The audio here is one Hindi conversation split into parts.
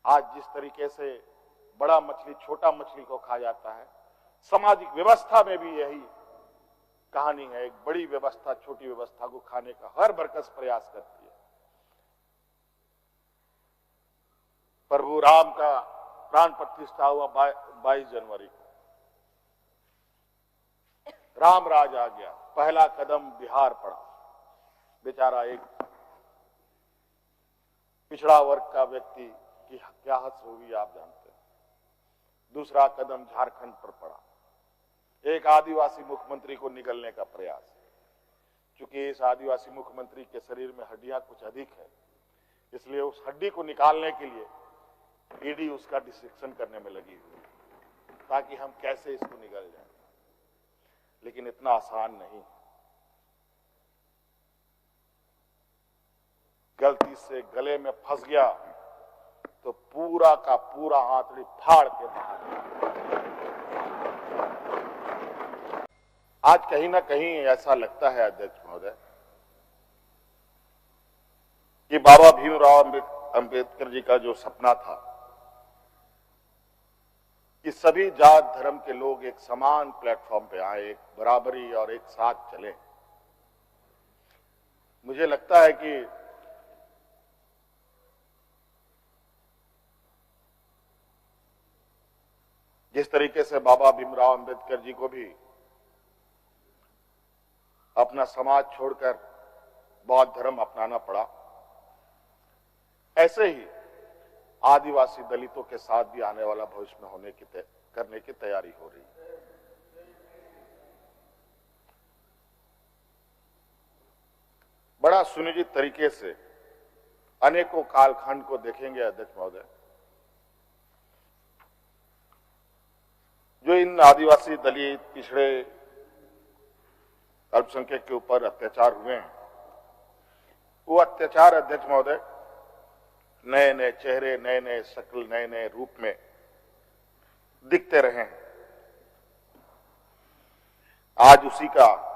आज जिस तरीके से बड़ा मछली छोटा मछली को खा जाता है, सामाजिक व्यवस्था में भी यही कहानी है। एक बड़ी व्यवस्था छोटी व्यवस्था को खाने का हर बरकस प्रयास करती है। प्रभु राम का प्राण प्रतिष्ठा हुआ 22 जनवरी को। राम राज आ गया, पहला कदम बिहार पड़ा। बेचारा एक पिछड़ा वर्ग का व्यक्ति की क्या हद होगी आप जानते हैं। दूसरा कदम झारखंड पर पड़ा, एक आदिवासी मुख्यमंत्री को निगलने का प्रयास। क्योंकि इस आदिवासी मुख्यमंत्री के शरीर में हड्डियां कुछ अधिक है, इसलिए उस हड्डी को निकालने के लिए ईडी उसका डिसेक्शन करने में लगी हुई, ताकि हम कैसे इसको निगल जाए। लेकिन इतना आसान नहीं। गलती से गले में फंस गया तो पूरा का पूरा आंतड़ी फाड़ के बाहर। आज कहीं ना कहीं ऐसा लगता है अध्यक्ष महोदय कि बाबा भीमराव अंबेडकर जी का जो सपना था कि सभी जात धर्म के लोग एक समान प्लेटफॉर्म पे आए, एक बराबरी और एक साथ चले, मुझे लगता है कि जिस तरीके से बाबा भीमराव अंबेडकर जी को भी अपना समाज छोड़कर बौद्ध धर्म अपनाना पड़ा, ऐसे ही आदिवासी दलितों के साथ भी आने वाला भविष्य में करने की तैयारी हो रही है। बड़ा सुनिश्चित तरीके से अनेकों कालखंड को देखेंगे अध्यक्ष महोदय, जो इन आदिवासी दलित पिछड़े अल्पसंख्यक के ऊपर अत्याचार हुए हैं, वो अत्याचार अध्यक्ष महोदय नए नए चेहरे, नए नए शक्ल, नए नए रूप में दिखते रहे हैं। आज उसी का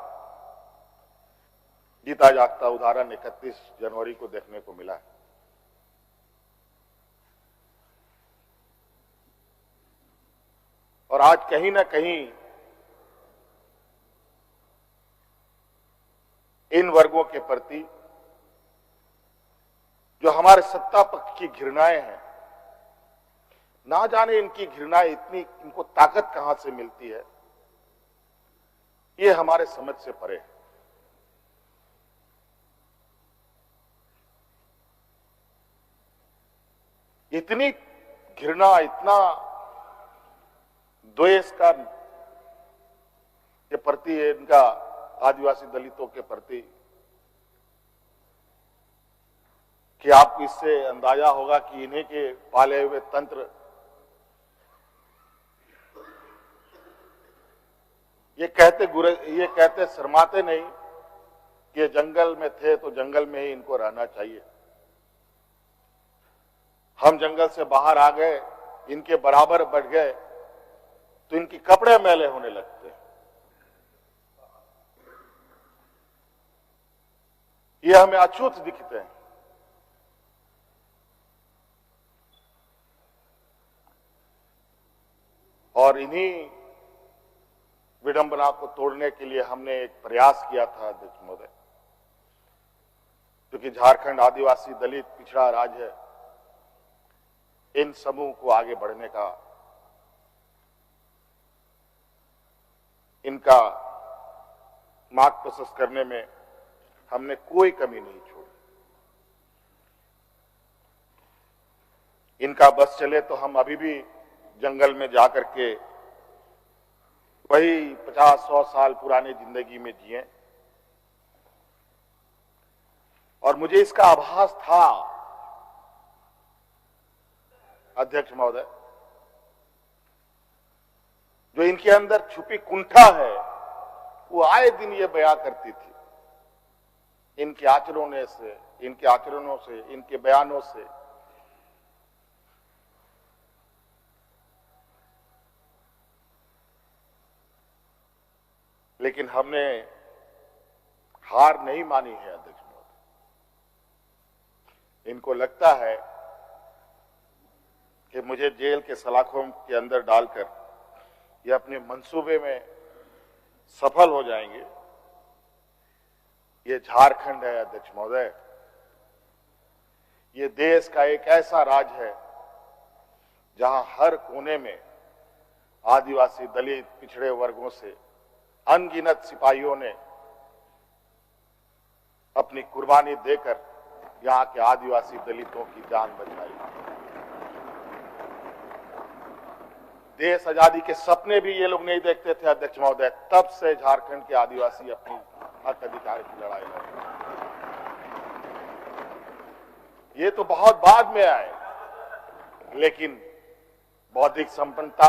जीता जागता उदाहरण 31 जनवरी को देखने को मिला है। और आज कहीं ना कहीं इन वर्गों के प्रति जो हमारे सत्ता पक्ष की घृणाएं हैं, ना जाने इनकी घृणाएं इतनी, इनको ताकत कहां से मिलती है, ये हमारे समझ से परे है। इतनी घृणा, इतना द्वेष का के प्रति इनका आदिवासी दलितों के प्रति कि आपको इससे अंदाजा होगा कि इन्हीं के पाले हुए तंत्र ये कहते शर्माते नहीं कि ये जंगल में थे तो जंगल में ही इनको रहना चाहिए। हम जंगल से बाहर आ गए, इनके बराबर बढ़ गए तो इनके कपड़े मैले होने लगते हैं। ये हमें अछूत दिखते हैं। और इन्हीं विडंबना को तोड़ने के लिए हमने एक प्रयास किया था अध्यक्ष महोदय, क्योंकि झारखंड आदिवासी दलित पिछड़ा राज्य है, इन समूह को आगे बढ़ने का, इनका मार्ग प्रशस्त करने में हमने कोई कमी नहीं छोड़ी। इनका बस चले तो हम अभी भी जंगल में जाकर के वही 50-100 साल पुरानी जिंदगी में जिए। और मुझे इसका आभास था अध्यक्ष महोदय, जो इनके अंदर छुपी कुंठा है वो आए दिन ये बयां करती थी, इनके आचरणों से, इनके बयानों से। लेकिन हमने हार नहीं मानी है अध्यक्ष महोदय। इनको लगता है मुझे जेल के सलाखों के अंदर डालकर ये अपने मंसूबे में सफल हो जाएंगे। ये झारखंड है अध्यक्ष महोदय, ये देश का एक ऐसा राज्य है जहां हर कोने में आदिवासी, दलित, पिछड़े वर्गों से अनगिनत सिपाहियों ने अपनी कुर्बानी देकर यहां के आदिवासी दलितों की जान बचाई। देश आजादी के सपने भी ये लोग नहीं देखते थे अध्यक्ष महोदय, तब से झारखंड के आदिवासी अपनी हक अधिकार की लड़ाई लड़ रहे हैं। ये तो बहुत बाद में आए, लेकिन बौद्धिक संपन्नता,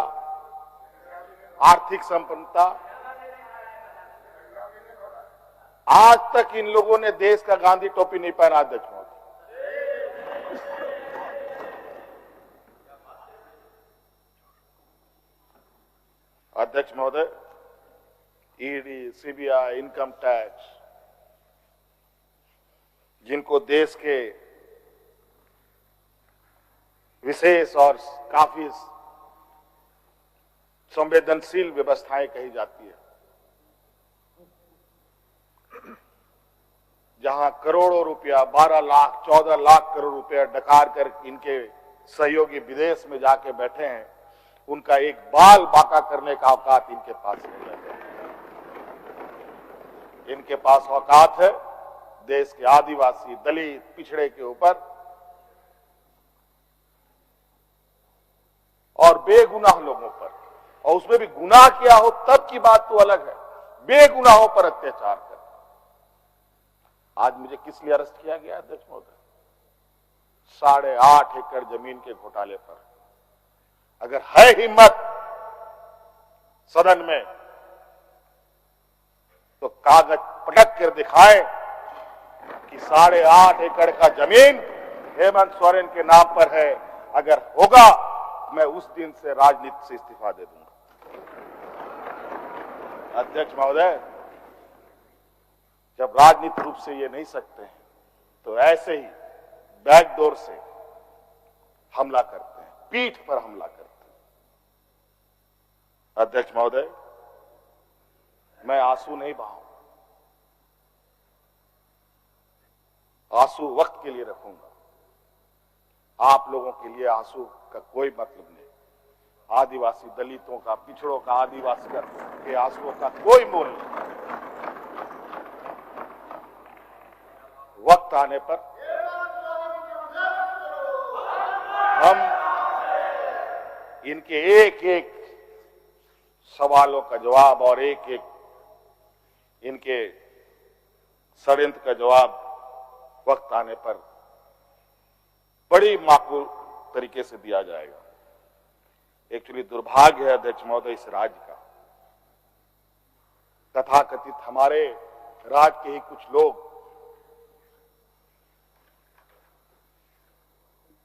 आर्थिक संपन्नता, आज तक इन लोगों ने देश का गांधी टोपी नहीं पहना अध्यक्ष महोदय। अध्यक्ष महोदय, ईडी, सीबीआई, इनकम टैक्स, जिनको देश के विशेष और काफी संवेदनशील व्यवस्थाएं कही जाती है, जहां करोड़ों रुपया, 12 लाख, 14 लाख करोड़ रुपया डकार कर इनके सहयोगी विदेश में जाके बैठे हैं, उनका एक बाल बाका करने का औकात इनके पास नहीं है। इनके पास औकात है देश के आदिवासी, दलित, पिछड़े के ऊपर और बेगुनाह लोगों पर, और उसमें भी गुनाह किया हो तब की बात तो अलग है, बेगुनाहों पर अत्याचार कर। आज मुझे किस लिए अरेस्ट किया गया अध्यक्ष महोदय? 8.5 एकड़ जमीन के घोटाले पर। अगर है हिम्मत सदन में तो कागज पटक कर दिखाएं कि 8.5 एकड़ का जमीन हेमंत सोरेन के नाम पर है। अगर होगा मैं उस दिन से राजनीति से इस्तीफा दे दूंगा। अध्यक्ष महोदय, जब राजनीतिक रूप से ये नहीं सकते हैं तो ऐसे ही बैकडोर से हमला करते हैं, पीठ पर हमला करते हैं। अध्यक्ष महोदय, मैं आंसू नहीं बहाऊं, आंसू वक्त के लिए रखूंगा। आप लोगों के लिए आंसू का कोई मतलब नहीं। आदिवासी दलितों का, पिछड़ों का, आदिवासी के आंसुओं का कोई मोल नहीं। वक्त आने पर हम इनके एक एक सवालों का जवाब और एक एक इनके षड्यंत्र का जवाब वक्त आने पर बड़ी माकूल तरीके से दिया जाएगा। एक्चुअली दुर्भाग्य है अध्यक्ष महोदय इस राज्य का, तथाकथित हमारे राज्य के ही कुछ लोग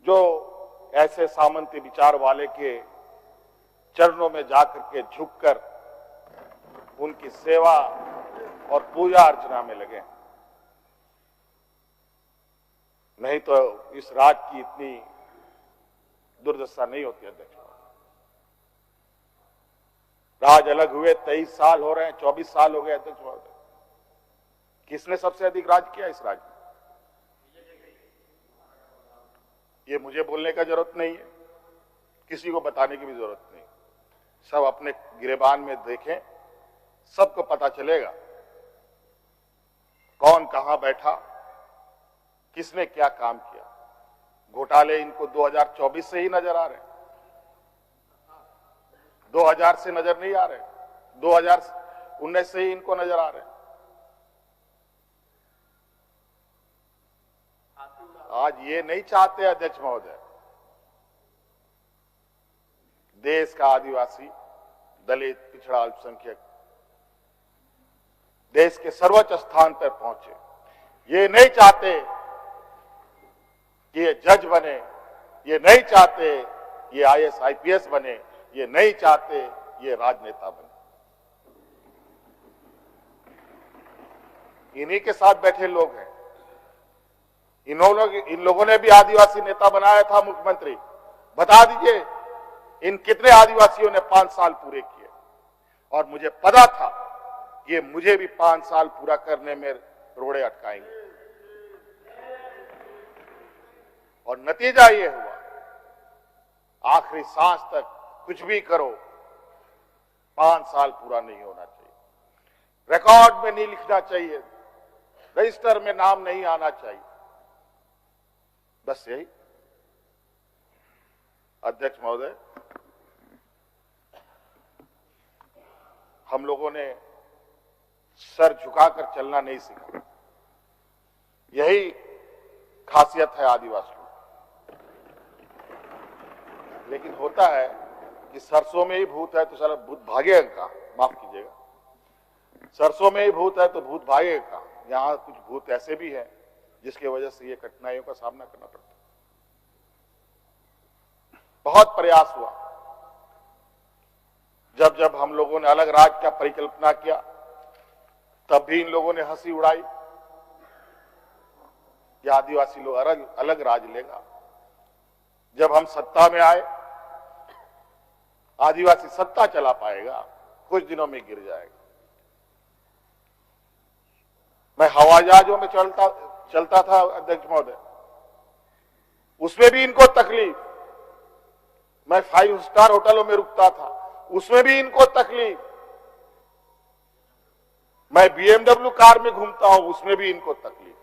जो ऐसे सामंती विचार वाले के चरणों में जाकर के झुककर उनकी सेवा और पूजा अर्चना में लगे, नहीं तो इस राज्य की इतनी दुर्दशा नहीं होती अध्यक्ष। राज अलग हुए 23 साल हो रहे हैं, 24 साल हो गए अध्यक्ष महोदय। किसने सबसे अधिक राज किया इस राज्य में? ये मुझे बोलने का जरूरत नहीं है, किसी को बताने की भी जरूरत नहीं। सब अपने गिरेबान में देखें, सबको पता चलेगा कौन कहां बैठा, किसने क्या काम किया। घोटाले इनको 2024 से ही नजर आ रहे हैं, 2000 से नजर नहीं आ रहे, 2019 से ही इनको नजर आ रहे हैं। आज ये नहीं चाहते अध्यक्ष महोदय देश का आदिवासी, दलित, पिछड़ा, अल्पसंख्यक देश के सर्वोच्च स्थान पर पहुंचे। ये नहीं चाहते कि ये जज बने, ये नहीं चाहते ये IAS IPS बने, ये नहीं चाहते ये राजनेता बने। इन्हीं के साथ बैठे लोग हैं। इन लोगों ने भी आदिवासी नेता बनाया था मुख्यमंत्री, बता दीजिए इन कितने आदिवासियों ने 5 साल पूरे किए। और मुझे पता था कि मुझे भी 5 साल पूरा करने में रोड़े अटकाएंगे, और नतीजा ये हुआ, आखिरी सांस तक कुछ भी करो 5 साल पूरा नहीं होना चाहिए, रिकॉर्ड में नहीं लिखना चाहिए, रजिस्टर में नाम नहीं आना चाहिए। बस यही। अध्यक्ष महोदय, हम लोगों ने सर झुकाकर चलना नहीं सीखा। यही खासियत है आदिवासियों। लेकिन होता है कि सरसों में ही भूत है तो सारा भूत भागेगा का, माफ कीजिएगा, सरसों में ही भूत है तो भूत भागेगा का। यहां कुछ भूत ऐसे भी हैं जिसकी वजह से ये कठिनाइयों का सामना करना पड़ता है। बहुत प्रयास हुआ, जब जब हम लोगों ने अलग राज्य का परिकल्पना किया तब भी इन लोगों ने हंसी उड़ाई कि आदिवासी लोग अलग राज्य लेगा। जब हम सत्ता में आए, आदिवासी सत्ता चला पाएगा, कुछ दिनों में गिर जाएगा। मैं हवाई जहाजों में चलता था अध्यक्ष महोदय, उसमें भी इनको तकलीफ। मैं 5 स्टार होटलों में रुकता था, उसमें भी इनको तकलीफ। मैं BMW कार में घूमता हूं, उसमें भी इनको तकलीफ।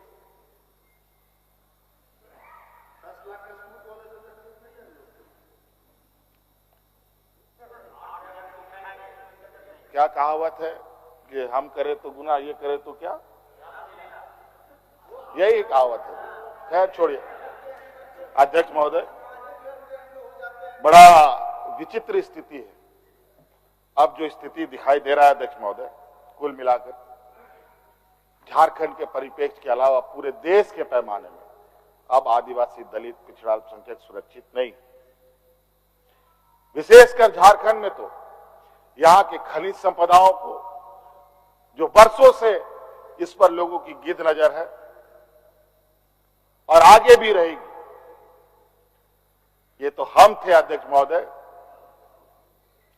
क्या कहावत है कि हम करें तो गुनाह, ये करें तो क्या, यही कहावत है। खैर छोड़िए। अध्यक्ष महोदय, बड़ा विचित्र स्थिति है अब जो स्थिति दिखाई दे रहा है अध्यक्ष महोदय। कुल मिलाकर झारखंड के परिप्रेक्ष्य के अलावा पूरे देश के पैमाने में अब आदिवासी, दलित, पिछड़ा अल्पसंख्यक सुरक्षित नहीं। विशेषकर झारखंड में तो यहां के खनिज संपदाओं को, जो वर्षों से इस पर लोगों की गिद्ध नजर है और आगे भी रहेगी। ये तो हम थे अध्यक्ष महोदय,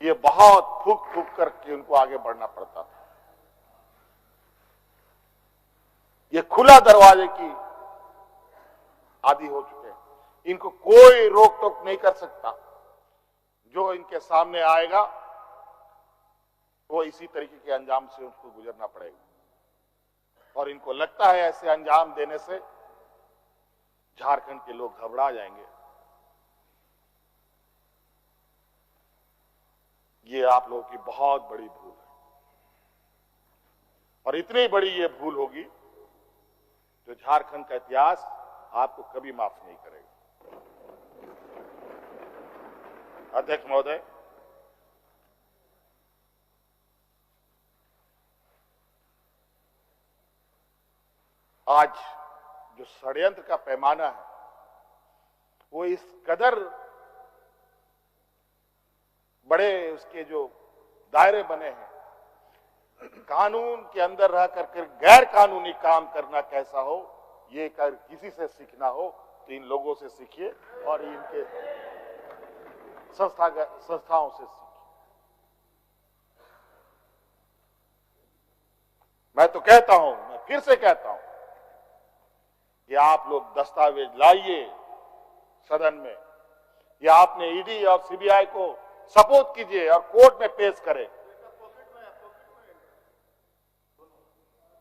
ये बहुत फूक फूक करके उनको आगे बढ़ना पड़ता था। ये खुला दरवाजे की आदी हो चुके हैं, इनको कोई रोक टोक नहीं कर सकता। जो इनके सामने आएगा वो इसी तरीके के अंजाम से उसको गुजरना पड़ेगा। और इनको लगता है ऐसे अंजाम देने से झारखंड के लोग घबरा जाएंगे। ये आप लोगों की बहुत बड़ी भूल है, और इतनी बड़ी ये भूल होगी जो झारखंड का इतिहास आपको कभी माफ नहीं करेगा। अध्यक्ष महोदय, आज जो षड्यंत्र का पैमाना है वो इस कदर बड़े उसके जो दायरे बने हैं, कानून के अंदर रह करके गैर कानूनी काम करना कैसा हो, ये कर किसी से सीखना हो तो इन लोगों से सीखिए और इनके संस्थाओं से सीखिए। मैं तो कहता हूं, मैं फिर से कहता हूं कि आप लोग दस्तावेज लाइए सदन में, या आपने ईडी और सीबीआई को सपोर्ट कीजिए और कोर्ट में पेश करें।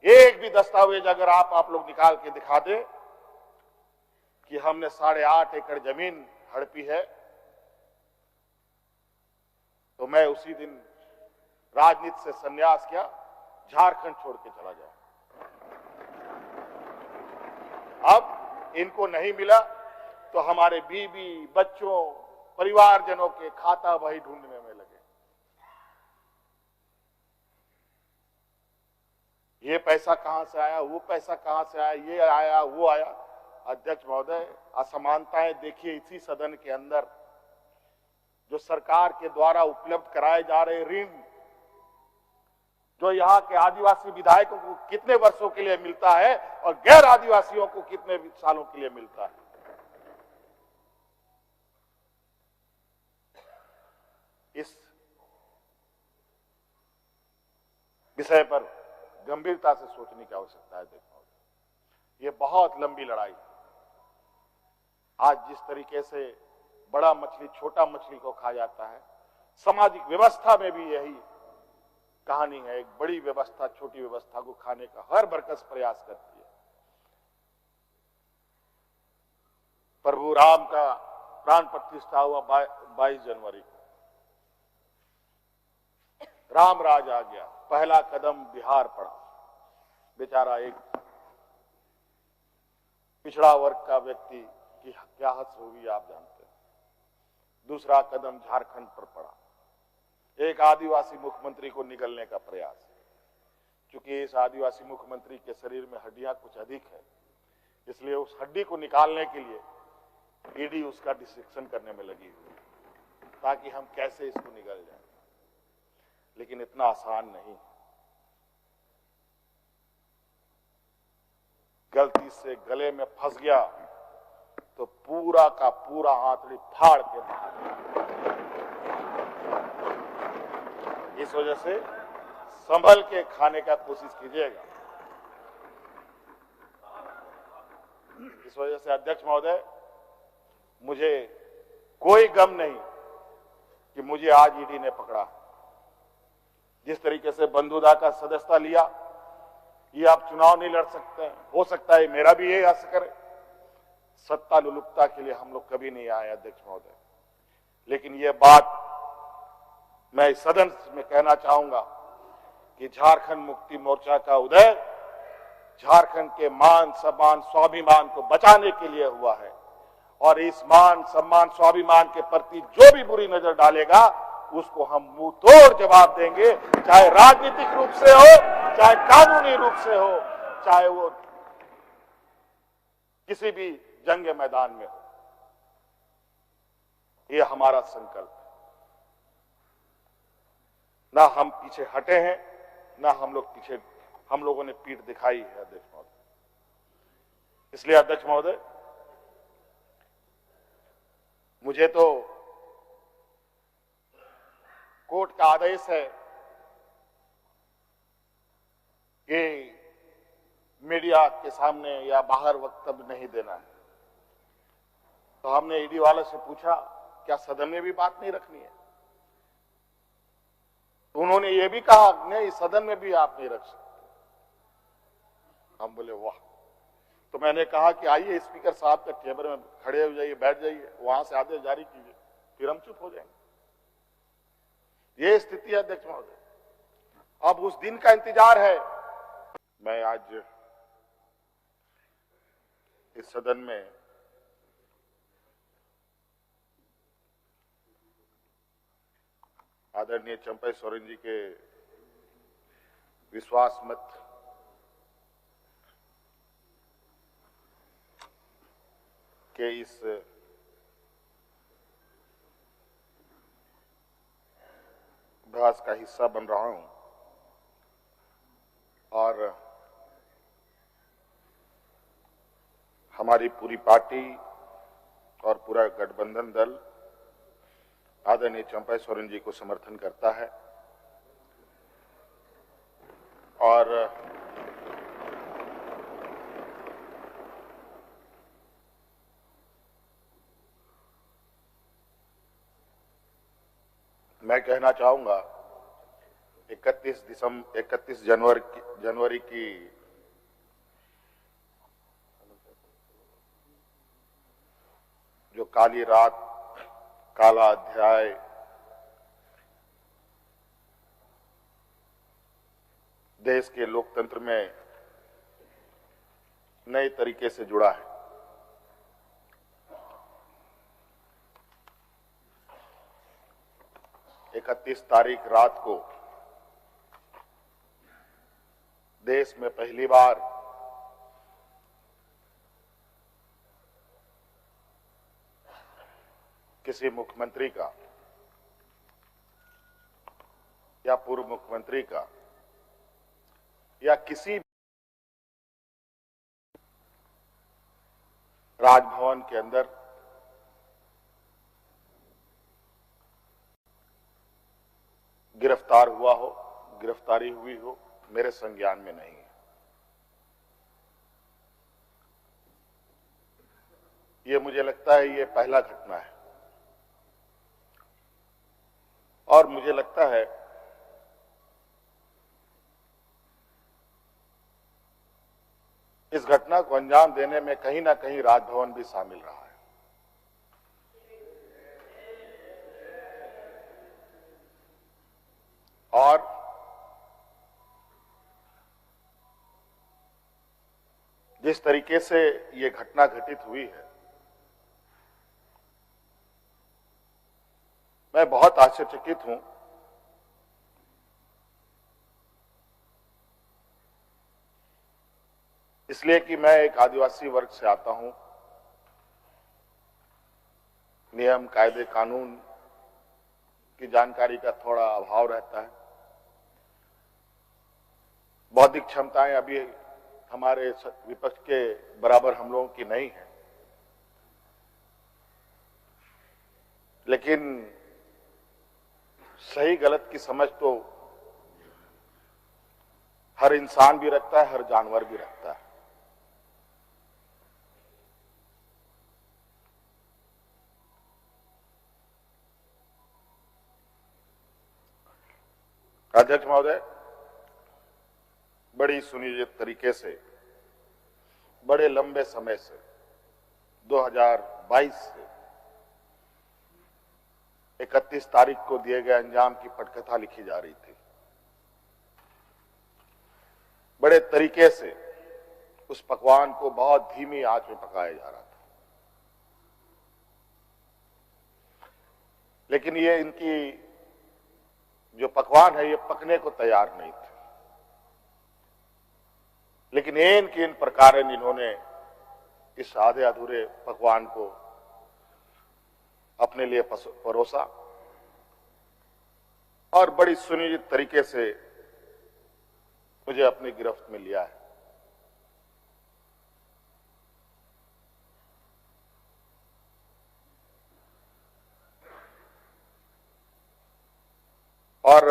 एक भी दस्तावेज अगर आप लोग निकाल के दिखा दे कि हमने 8.5 एकड़ जमीन हड़पी है, तो मैं उसी दिन राजनीति से संन्यास किया, झारखंड छोड़ के चला जाऊं। अब इनको नहीं मिला तो हमारे बीवी, बच्चों, परिवारजनों के खाता वही ढूंढने में लगे। ये पैसा कहां से आया, वो पैसा कहां से आया, ये आया, वो आया। अध्यक्ष महोदय, असमानताएं देखिए इसी सदन के अंदर। जो सरकार के द्वारा उपलब्ध कराए जा रहे ऋण, जो यहाँ के आदिवासी विधायकों को कितने वर्षों के लिए मिलता है और गैर आदिवासियों को कितने सालों के लिए मिलता है। विषय पर गंभीरता से सोचने की आवश्यकता है। देखो, ये बहुत लंबी लड़ाई है। आज जिस तरीके से बड़ा मछली छोटा मछली को खा जाता है, सामाजिक व्यवस्था में भी यही कहानी है। एक बड़ी व्यवस्था छोटी व्यवस्था को खाने का हर बरकस प्रयास करती है। प्रभु राम का प्राण प्रतिष्ठा हुआ 22 जनवरी को। राम राज आ गया, पहला कदम बिहार पड़ा। बेचारा एक पिछड़ा वर्ग का व्यक्ति की क्या हद होगी आप जानते हैं। दूसरा कदम झारखंड पर पड़ा, एक आदिवासी मुख्यमंत्री को निगलने का प्रयास। क्योंकि इस आदिवासी मुख्यमंत्री के शरीर में हड्डियां कुछ अधिक है, इसलिए उस हड्डी को निकालने के लिए ईडी उसका डिसेक्शन करने में लगी हुई है, ताकि हम कैसे इसको निगल जाए। लेकिन इतना आसान नहीं। गलती से गले में फंस गया तो पूरा का पूरा आंतड़ी फाड़ के बाहर। इस वजह से संभल के खाने का कोशिश कीजिएगा। इस वजह से अध्यक्ष महोदय, मुझे कोई गम नहीं कि मुझे आज ईडी ने पकड़ा। जिस तरीके से बंधुदा का सदस्यता लिया, ये आप चुनाव नहीं लड़ सकते हैं। हो सकता है मेरा भी यही असर है। सत्ता लुलुपता के लिए हम लोग कभी नहीं आए अध्यक्ष महोदय। लेकिन ये बात मैं इस सदन में कहना चाहूंगा कि झारखंड मुक्ति मोर्चा का उदय झारखंड के मान सम्मान स्वाभिमान को बचाने के लिए हुआ है। और इस मान सम्मान स्वाभिमान के प्रति जो भी बुरी नजर डालेगा, उसको हम मुंह तोड़ जवाब देंगे, चाहे राजनीतिक रूप से हो, चाहे कानूनी रूप से हो, चाहे वो किसी भी जंग मैदान में हो। ये हमारा संकल्प है। ना हम पीछे हटे हैं, ना हम लोगों ने पीठ दिखाई है अध्यक्ष महोदय। इसलिए अध्यक्ष महोदय, मुझे तो कोर्ट का आदेश है कि मीडिया के सामने या बाहर वक्तव्य नहीं देना है। तो हमने ईडी वाले से पूछा, क्या सदन में भी बात नहीं रखनी है? तो उन्होंने ये भी कहा, नहीं सदन में भी आप नहीं रख सकते। हम बोले वाह। तो मैंने कहा कि आइए स्पीकर साहब के टेबल में खड़े हो जाइए, बैठ जाइए, वहां से आदेश जारी कीजिए, फिर हम चुप हो जाएंगे। ये स्थिति है अध्यक्ष महोदय। अब उस दिन का इंतजार है। मैं आज इस सदन में आदरणीय चंपई सोरेन जी के विश्वास मत के इस अभ्यास का हिस्सा बन रहा हूं। और हमारी पूरी पार्टी और पूरा गठबंधन दल आदरणीय चंपई सोरेन जी को समर्थन करता है। और मैं कहना चाहूंगा 31 जनवरी की जो काली रात, काला अध्याय देश के लोकतंत्र में नए तरीके से जुड़ा है। इकतीस तारीख रात को देश में पहली बार किसी मुख्यमंत्री का या पूर्व मुख्यमंत्री का या किसी राजभवन के अंदर गिरफ्तारी हुई हो मेरे संज्ञान में नहीं है। ये मुझे लगता है ये पहला घटना है और मुझे लगता है इस घटना को अंजाम देने में कहीं ना कहीं राजभवन भी शामिल रहा है। और जिस तरीके से ये घटना घटित हुई है, मैं बहुत आश्चर्यचकित हूं। इसलिए कि मैं एक आदिवासी वर्ग से आता हूं। नियम, कायदे, कानून की जानकारी का थोड़ा अभाव रहता है। बौद्धिक क्षमताएं अभी हमारे विपक्ष के बराबर हम लोगों की नहीं है, लेकिन सही गलत की समझ तो हर इंसान भी रखता है, हर जानवर भी रखता है। अध्यक्ष महोदय, बड़ी सुनियोजित तरीके से, बड़े लंबे समय से 2022 से 31 तारीख को दिए गए अंजाम की पटकथा लिखी जा रही थी। बड़े तरीके से उस पकवान को बहुत धीमी आंच में पकाया जा रहा था, लेकिन ये इनकी जो पकवान है ये पकने को तैयार नहीं थे। लेकिन इन प्रकार इन्होंने इस आधे अधूरे पकवान को अपने लिए परोसा और बड़ी सुनियोजित तरीके से मुझे अपनी गिरफ्त में लिया है। और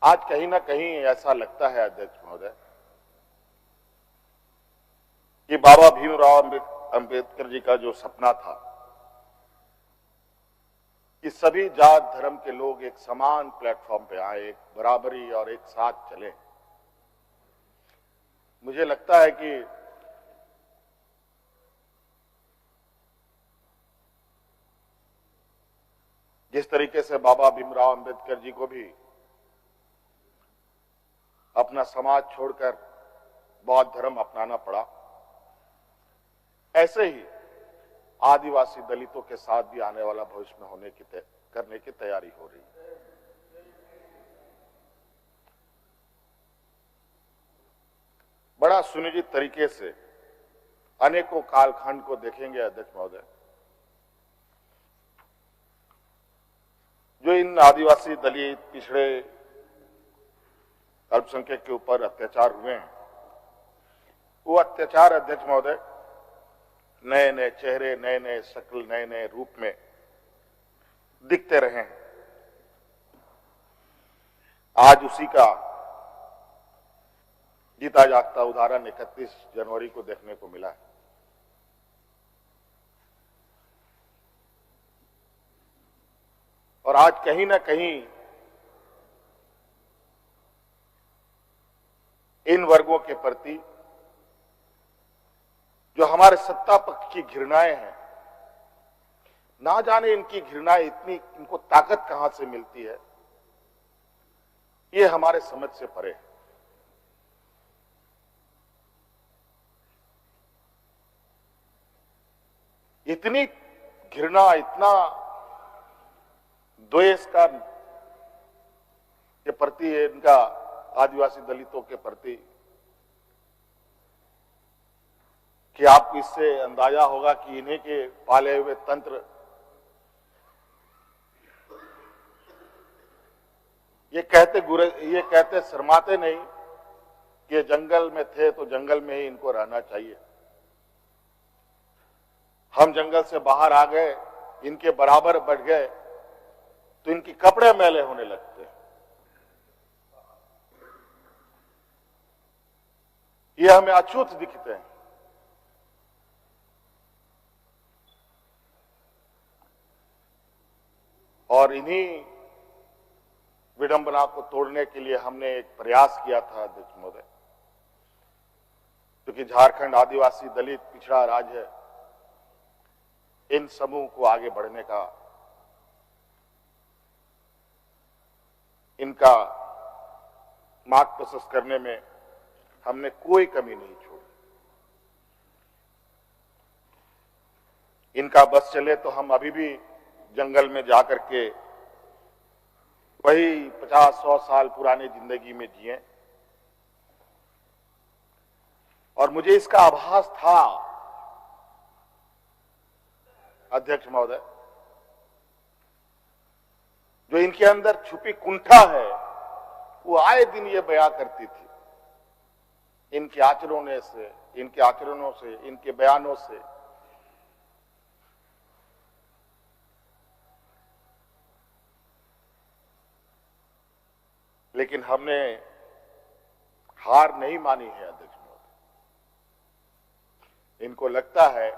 आज कहीं ना कहीं ऐसा लगता है अध्यक्ष महोदय कि बाबा भीमराव अंबेडकर जी का जो सपना था कि सभी जात धर्म के लोग एक समान प्लेटफॉर्म पे आए, एक बराबरी और एक साथ चले, मुझे लगता है कि जिस तरीके से बाबा भीमराव अंबेडकर जी को भी अपना समाज छोड़कर बौद्ध धर्म अपनाना पड़ा, ऐसे ही आदिवासी दलितों के साथ भी आने वाला भविष्य में करने की तैयारी हो रही है। बड़ा सुनियोजित तरीके से अनेकों कालखंड को देखेंगे अध्यक्ष महोदय, जो इन आदिवासी दलित पिछड़े अल्पसंख्यक के ऊपर अत्याचार हुए हैं, वो अत्याचार अध्यक्ष महोदय नए नए चेहरे, नए नए शक्ल, नए नए रूप में दिखते रहे हैं। आज उसी का जीता जागता उदाहरण 31 जनवरी को देखने को मिला है। और आज कहीं ना कहीं इन वर्गों के प्रति जो हमारे सत्ता पक्ष की घृणाएं हैं, ना जाने इनकी घृणाएं इतनी, इनको ताकत कहां से मिलती है, ये हमारे समझ से परे है। इतनी घृणा, इतना द्वेष का के प्रति इनका आदिवासी दलितों के प्रति कि आपको इससे अंदाजा होगा कि इन्हीं के पाले हुए तंत्र ये कहते शर्माते नहीं कि जंगल में थे तो जंगल में ही इनको रहना चाहिए। हम जंगल से बाहर आ गए, इनके बराबर बढ़ गए तो इनके कपड़े मैले होने लगते हैं। ये हमें अछूत दिखते हैं। और इन्हीं विडंबना को तोड़ने के लिए हमने एक प्रयास किया था अध्यक्ष महोदय, क्योंकि झारखंड आदिवासी दलित पिछड़ा राज्य है, इन समूह को आगे बढ़ने का, इनका मार्ग प्रशस्त करने में हमने कोई कमी नहीं छोड़ी। इनका बस चले तो हम अभी भी जंगल में जाकर के वही 50-100 साल पुरानी जिंदगी में जिए। और मुझे इसका आभास था अध्यक्ष महोदय, जो इनके अंदर छुपी कुंठा है वो आए दिन ये बयां करती थी, इनके आचरणों से, इनके बयानों से। लेकिन हमने हार नहीं मानी है अध्यक्ष महोदय। इनको लगता है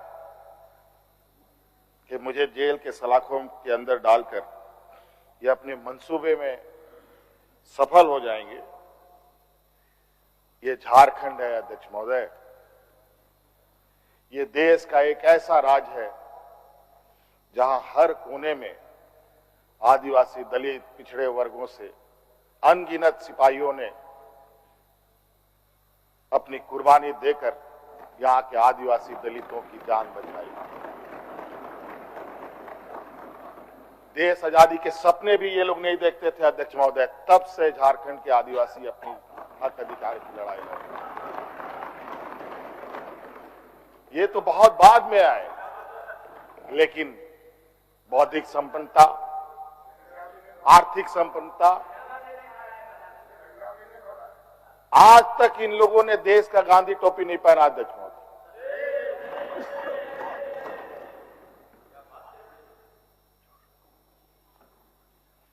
कि मुझे जेल के सलाखों के अंदर डालकर ये अपने मंसूबे में सफल हो जाएंगे। ये झारखंड है अध्यक्ष महोदय, ये देश का एक ऐसा राज्य है जहां हर कोने में आदिवासी दलित पिछड़े वर्गों से अनगिनत सिपाहियों ने अपनी कुर्बानी देकर यहां के आदिवासी दलितों की जान बचाई। देश आजादी के सपने भी ये लोग नहीं देखते थे अध्यक्ष महोदय, तब से झारखंड के आदिवासी अपनी हक अधिकार की लड़ाई लड़ रहे। ये तो बहुत बाद में आए, लेकिन बौद्धिक संपन्नता, आर्थिक संपन्नता, आज तक इन लोगों ने देश का गांधी टोपी नहीं पहना अध्यक्ष महोदय।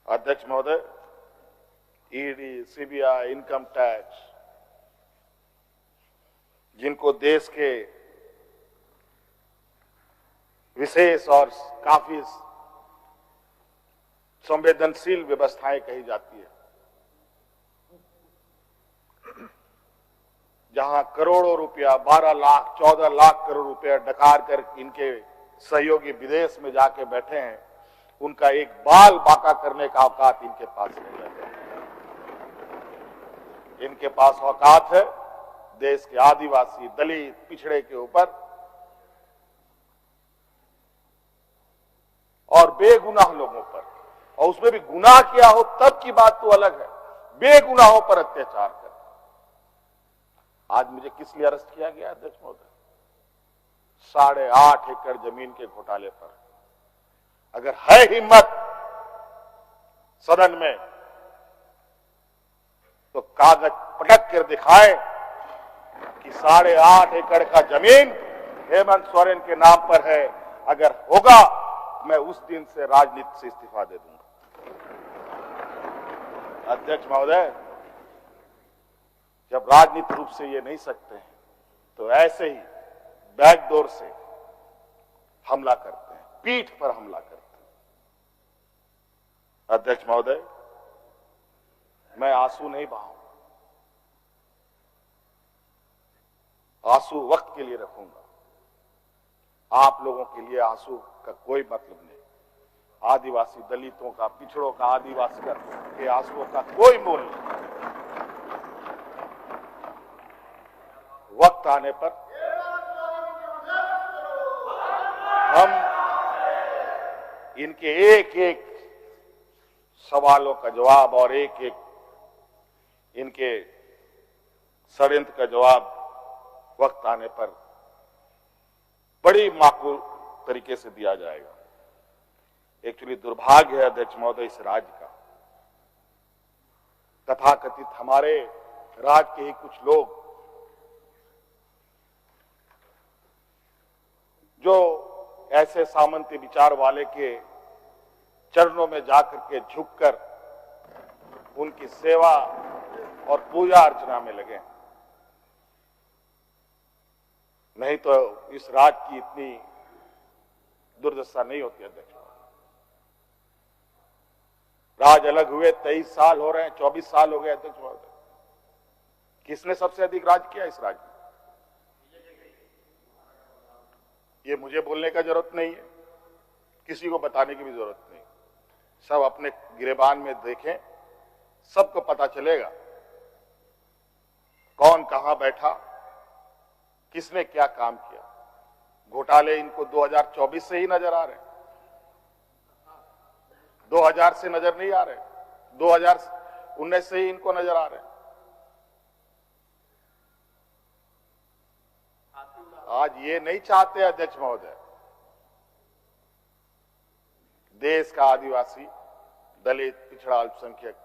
अध्यक्ष महोदय, ईडी, सीबीआई, इनकम टैक्स, जिनको देश के विशेष और काफी संवेदनशील व्यवस्थाएं कही जाती है, जहां करोड़ों रुपया, 12 लाख 14 लाख करोड़ रुपया डकार कर इनके सहयोगी विदेश में जाके बैठे हैं, उनका एक बाल बाका करने का औकात इनके पास नहीं है। इनके पास औकात है देश के आदिवासी, दलित, पिछड़े के ऊपर, और बेगुनाह लोगों पर, और उसमें भी गुनाह किया हो तब की बात तो अलग है, बेगुनाहों पर अत्याचार कर। आज मुझे किस लिए अरेस्ट किया गया अध्यक्ष महोदय? 8.5 एकड़ जमीन के घोटाले पर। अगर है हिम्मत सदन में तो कागज पटक कर दिखाए कि 8.5 एकड़ का जमीन हेमंत सोरेन के नाम पर है। अगर होगा, मैं उस दिन से राजनीति से इस्तीफा दे दूंगा। अध्यक्ष महोदय, जब राजनीतिक रूप से ये नहीं सकते हैं तो ऐसे ही बैकडोर से हमला करते हैं, पीठ पर हमला करते हैं। अध्यक्ष महोदय, मैं आंसू नहीं बहाऊं, आंसू वक्त के लिए रखूंगा। आप लोगों के लिए आंसू का कोई मतलब नहीं। आदिवासी दलितों का, पिछड़ों का, आदिवासी के आंसुओं का कोई मोल नहीं। वक्त आने पर हम इनके एक एक सवालों का जवाब और एक एक इनके षड्यंत्र का जवाब वक्त आने पर बड़ी माकूल तरीके से दिया जाएगा। एक्चुअली दुर्भाग्य है अध्यक्ष महोदय इस राज्य का, तथाकथित हमारे राज्य के ही कुछ लोग जो ऐसे सामंती विचार वाले के चरणों में जाकर के झुककर उनकी सेवा और पूजा अर्चना में लगे। नहीं तो इस राज की इतनी दुर्दशा नहीं होती अध्यक्ष। राज अलग हुए 23 साल हो रहे हैं, 24 साल हो गए अध्यक्ष महोदय। किसने सबसे अधिक राज किया इस राज्य में? ये मुझे बोलने का जरूरत नहीं है, किसी को बताने की भी जरूरत नहीं। सब अपने गिरेबान में देखें, सबको पता चलेगा कौन कहां बैठा, किसने क्या काम किया। घोटाले इनको 2024 से ही नजर आ रहे हैं, 2000 से नजर नहीं आ रहे, 2019 से ही इनको नजर आ रहे हैं। आज ये नहीं चाहते अध्यक्ष महोदय, देश का आदिवासी, दलित, पिछड़ा, अल्पसंख्यक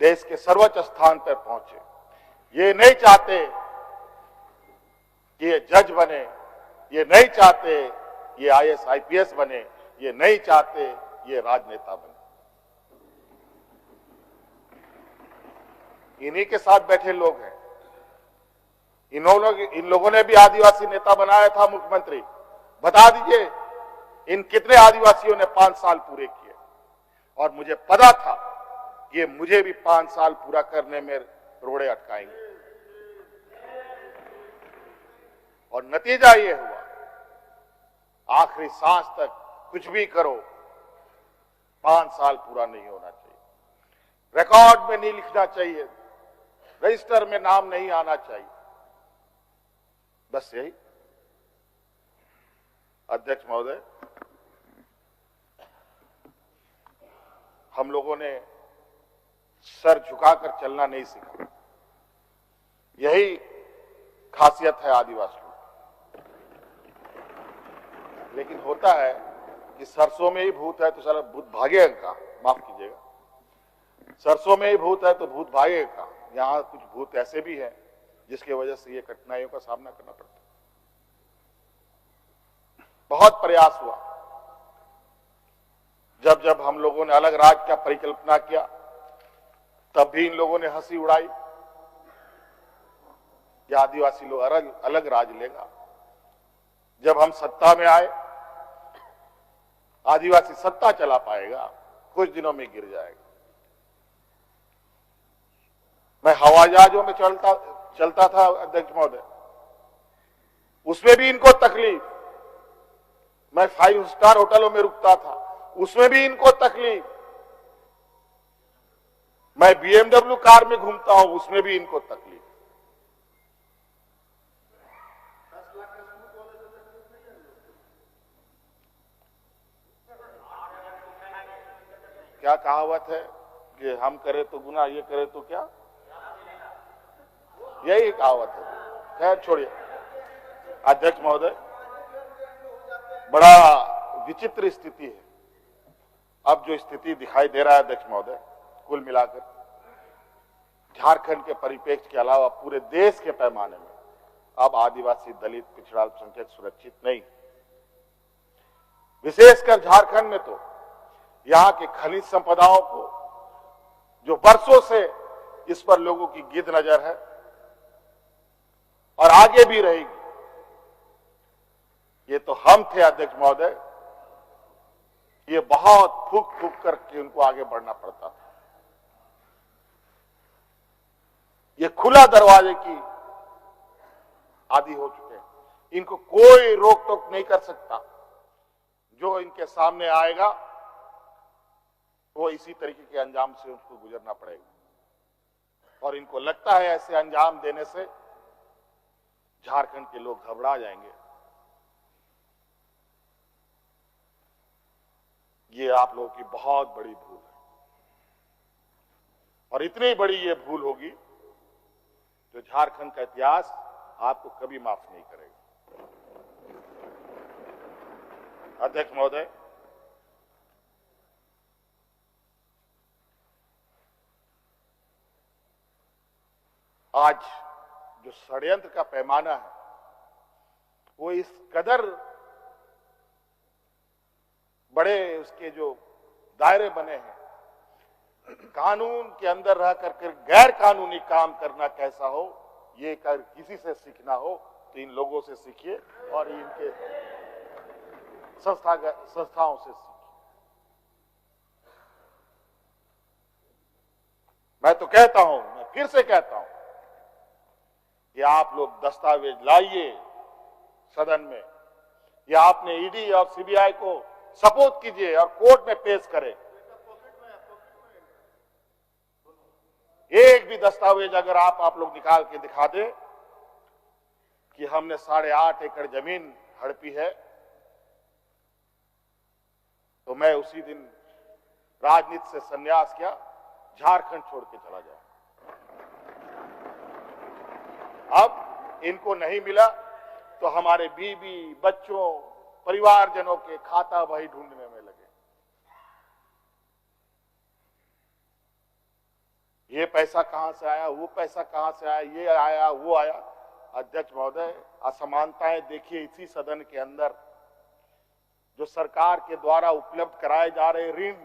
देश के सर्वोच्च स्थान पर पहुंचे। ये नहीं चाहते कि ये जज बने, ये नहीं चाहते ये आईएएस आईपीएस बने, ये नहीं चाहते ये राजनेता बने। इन्हीं के साथ बैठे लोग हैं। इन लोगों ने भी आदिवासी नेता बनाया था मुख्यमंत्री। बता दीजिए इन कितने आदिवासियों ने 5 साल पूरे किए। और मुझे पता था कि मुझे भी 5 साल पूरा करने में रोड़े अटकाएंगे, और नतीजा ये हुआ, आखिरी सांस तक कुछ भी करो 5 साल पूरा नहीं होना चाहिए, रिकॉर्ड में नहीं लिखना चाहिए, रजिस्टर में नाम नहीं आना चाहिए। बस यही। अध्यक्ष महोदय, हम लोगों ने सर झुकाकर चलना नहीं सीखा। यही खासियत है आदिवासियों। लेकिन होता है कि सरसों में ही भूत है तो सारा भूत भागेगा का, माफ कीजिएगा, सरसों में ही भूत है तो भूत भागेगा का। यहां कुछ भूत ऐसे भी हैं जिसकी वजह से ये कठिनाइयों का सामना करना पड़ता है। बहुत प्रयास हुआ, जब जब हम लोगों ने अलग राज्य का परिकल्पना किया तब भी इन लोगों ने हंसी उड़ाई कि आदिवासी लोग अलग राज लेगा। जब हम सत्ता में आए, आदिवासी सत्ता चला पाएगा, कुछ दिनों में गिर जाएगा। मैं हवाई जहाजों में चलता था अध्यक्ष महोदय, उसमें भी इनको तकलीफ। मैं 5 स्टार होटलों में रुकता था, उसमें भी इनको तकलीफ। मैं BMW कार में घूमता हूं, उसमें भी इनको तकलीफ। क्या कहावत है कि हम करें तो गुनाह, ये करें तो क्या, यही कहावत है। खैर छोड़िए अध्यक्ष महोदय, बड़ा विचित्र स्थिति है अब जो स्थिति दिखाई दे रहा है अध्यक्ष महोदय। कुल मिलाकर झारखंड के परिप्रेक्ष्य के अलावा पूरे देश के पैमाने में अब आदिवासी, दलित, पिछड़ा, अल्पसंख्यक सुरक्षित नहीं। विशेषकर झारखंड में तो यहां के खनिज संपदाओं को, जो वर्षों से इस पर लोगों की गिद्ध नजर है और आगे भी रहेगी। ये तो हम थे अध्यक्ष महोदय, ये बहुत फूक फूक करके उनको आगे बढ़ना पड़ता था। ये खुला दरवाजे की आदी हो चुके हैं, इनको कोई रोक टोक नहीं कर सकता। जो इनके सामने आएगा वो इसी तरीके के अंजाम से उसको गुजरना पड़ेगा। और इनको लगता है ऐसे अंजाम देने से झारखंड के लोग घबरा जाएंगे। ये आप लोगों की बहुत बड़ी भूल है, और इतनी बड़ी ये भूल होगी जो झारखंड का इतिहास आपको कभी माफ नहीं करेगा। अध्यक्ष महोदय, आज जो षड्यंत्र का पैमाना है वो इस कदर बड़े उसके जो दायरे बने हैं, कानून के अंदर रह करके गैर कानूनी काम करना कैसा हो ये कर किसी से सीखना हो तो इन लोगों से सीखिए और इनके संस्थाओं से सीखिए। मैं तो कहता हूं, मैं फिर से कहता हूं कि आप लोग दस्तावेज लाइए सदन में, या आपने ईडी और सीबीआई को सपोर्ट कीजिए और कोर्ट में पेश करें। एक भी दस्तावेज अगर आप लोग निकाल के दिखा दे कि हमने 8.5 एकड़ जमीन हड़पी है, तो मैं उसी दिन राजनीति से संन्यास किया, झारखंड छोड़ के चला जाऊं। अब इनको नहीं मिला तो हमारे बीवी बच्चों परिवारजनों के खाता बही ढूंढने में लगे। ये पैसा कहां से आया, वो पैसा कहां से आया, ये आया वो आया। अध्यक्ष महोदय, असमानताएं देखिए इसी सदन के अंदर। जो सरकार के द्वारा उपलब्ध कराए जा रहे ऋण,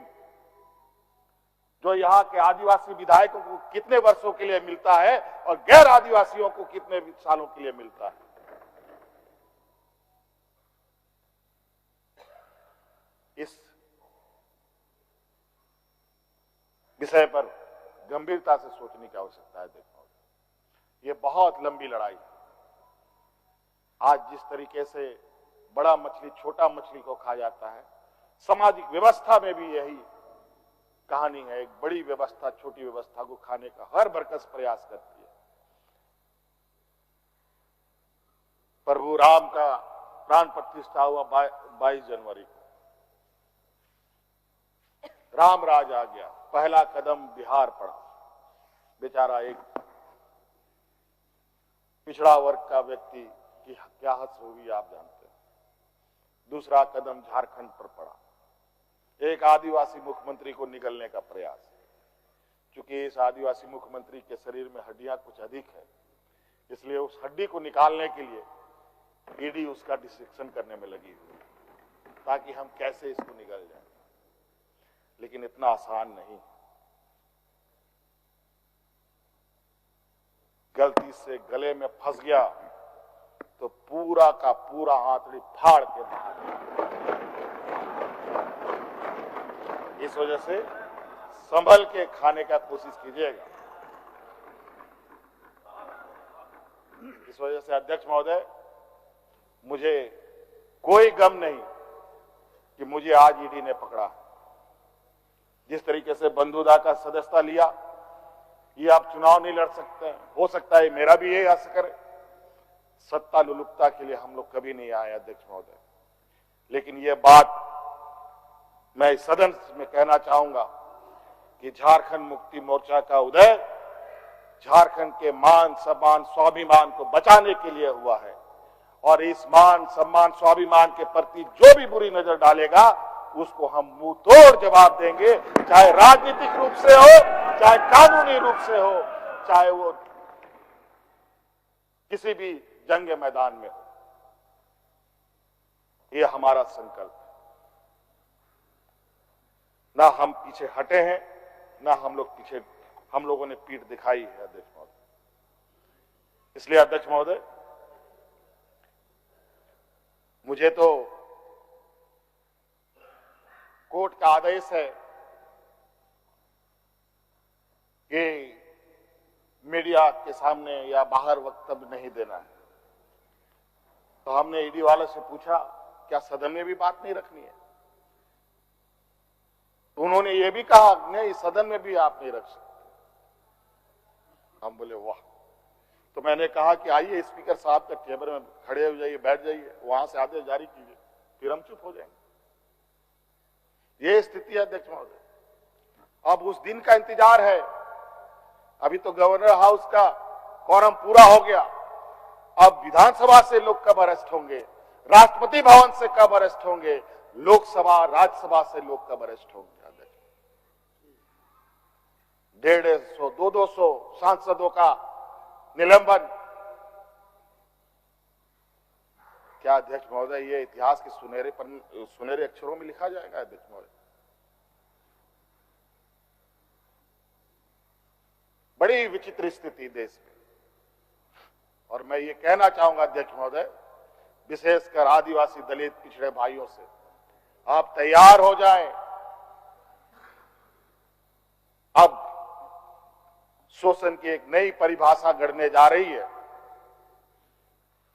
जो यहाँ के आदिवासी विधायकों को कितने वर्षों के लिए मिलता है और गैर आदिवासियों को कितने सालों के लिए मिलता है। इस विषय पर गंभीरता से सोचने की आवश्यकता है। देखो, ये बहुत लंबी लड़ाई है। आज जिस तरीके से बड़ा मछली छोटा मछली को खा जाता है, सामाजिक व्यवस्था में भी यही कहानी है। एक बड़ी व्यवस्था छोटी व्यवस्था को खाने का हर बरकस प्रयास करती है। प्रभु राम का प्राण प्रतिष्ठा हुआ 22 जनवरी को। राम राज आ गया, पहला कदम बिहार पड़ा। बेचारा एक पिछड़ा वर्ग का व्यक्ति की क्या हद होगी आप जानते हैं। दूसरा कदम झारखंड पर पड़ा, एक आदिवासी मुख्यमंत्री को निगलने का प्रयास। क्योंकि इस आदिवासी मुख्यमंत्री के शरीर में हड्डियां कुछ अधिक है, इसलिए उस हड्डी को निकालने के लिए ईडी उसका डिसेक्शन करने में लगी हुई, ताकि हम कैसे इसको निगल जाए। लेकिन इतना आसान नहीं। गलती से गले में फंस गया तो पूरा का पूरा आंतड़ी फाड़ के बाहर। इस वजह से संभल के खाने का कोशिश कीजिएगा। इस वजह से अध्यक्ष महोदय, मुझे कोई गम नहीं कि मुझे आज ईडी ने पकड़ा। जिस तरीके से बंधुदा का सदस्यता लिया, ये आप चुनाव नहीं लड़ सकते हैं। हो सकता है मेरा भी यही असर है। सत्ता लुलुपता के लिए हम लोग कभी नहीं आए अध्यक्ष महोदय। लेकिन ये बात मैं सदन में कहना चाहूंगा कि झारखंड मुक्ति मोर्चा का उदय झारखंड के मान सम्मान स्वाभिमान को बचाने के लिए हुआ है। और इस मान सम्मान स्वाभिमान के प्रति जो भी बुरी नजर डालेगा, उसको हम मुंह तोड़ जवाब देंगे, चाहे राजनीतिक रूप से हो, चाहे कानूनी रूप से हो, चाहे वो किसी भी जंग मैदान में हो। ये हमारा संकल्प है। ना हम पीछे हटे हैं, ना हम लोगों ने पीठ दिखाई है अध्यक्ष महोदय। इसलिए अध्यक्ष महोदय, मुझे तो कोर्ट का आदेश है कि मीडिया के सामने या बाहर वक्तव्य नहीं देना है। तो हमने ईडी वाले से पूछा, क्या सदन में भी बात नहीं रखनी है? तो उन्होंने ये भी कहा, नहीं सदन में भी आप नहीं रख सकते। हम बोले वाह। तो मैंने कहा कि आइए स्पीकर साहब के टेबल में खड़े हो जाइए, बैठ जाइए, वहां से आदेश जारी कीजिए, फिर हम चुप हो जाएंगे। ये स्थिति है अध्यक्ष महोदय। अब उस दिन का इंतजार है। अभी तो गवर्नर हाउस का कोरम पूरा हो गया। अब विधानसभा से लोग कब अरेस्ट होंगे, राष्ट्रपति भवन से कब अरेस्ट होंगे, लोकसभा राज्यसभा से लोग कब अरेस्ट होंगे। 150, 200 सांसदों का निलंबन। क्या अध्यक्ष महोदय ये इतिहास के सुनहरे अक्षरों में लिखा जाएगा अध्यक्ष महोदय? बड़ी विचित्र स्थिति देश में। और मैं ये कहना चाहूंगा अध्यक्ष महोदय, विशेषकर आदिवासी दलित पिछड़े भाइयों से, आप तैयार हो जाएं। अब शोषण की एक नई परिभाषा गढ़ने जा रही है।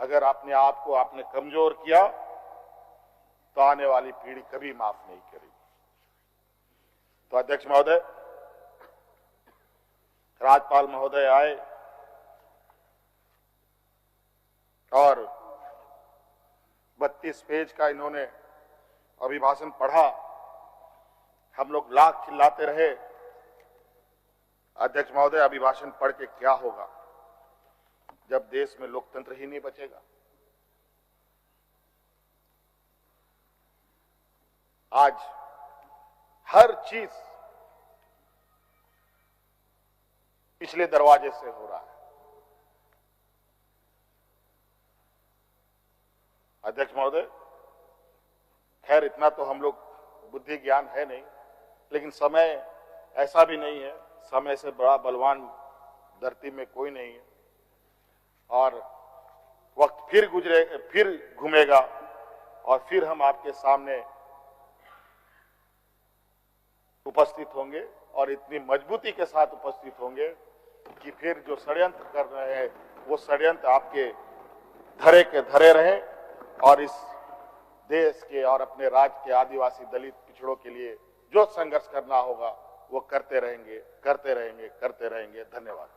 अगर अपने आप को आपने कमजोर किया तो आने वाली पीढ़ी कभी माफ नहीं करेगी। तो अध्यक्ष महोदय, राज्यपाल महोदय आए और 32 पेज का इन्होंने अभिभाषण पढ़ा। हम लोग लाख चिल्लाते रहे, अध्यक्ष महोदय अभिभाषण पढ़ के क्या होगा जब देश में लोकतंत्र ही नहीं बचेगा। आज हर चीज पिछले दरवाजे से हो रहा है। अध्यक्ष महोदय, खैर इतना तो हम लोग बुद्धि ज्ञान है नहीं, लेकिन समय ऐसा भी नहीं है, समय से बड़ा बलवान धरती में कोई नहीं है और वक्त फिर घूमेगा और फिर हम आपके सामने उपस्थित होंगे और इतनी मजबूती के साथ उपस्थित होंगे कि फिर जो षड्यंत्र कर रहे हैं वो षड्यंत्र आपके धरे के धरे रहे और इस देश के और अपने राज्य के आदिवासी दलित पिछड़ों के लिए जो संघर्ष करना होगा वो करते रहेंगे। धन्यवाद।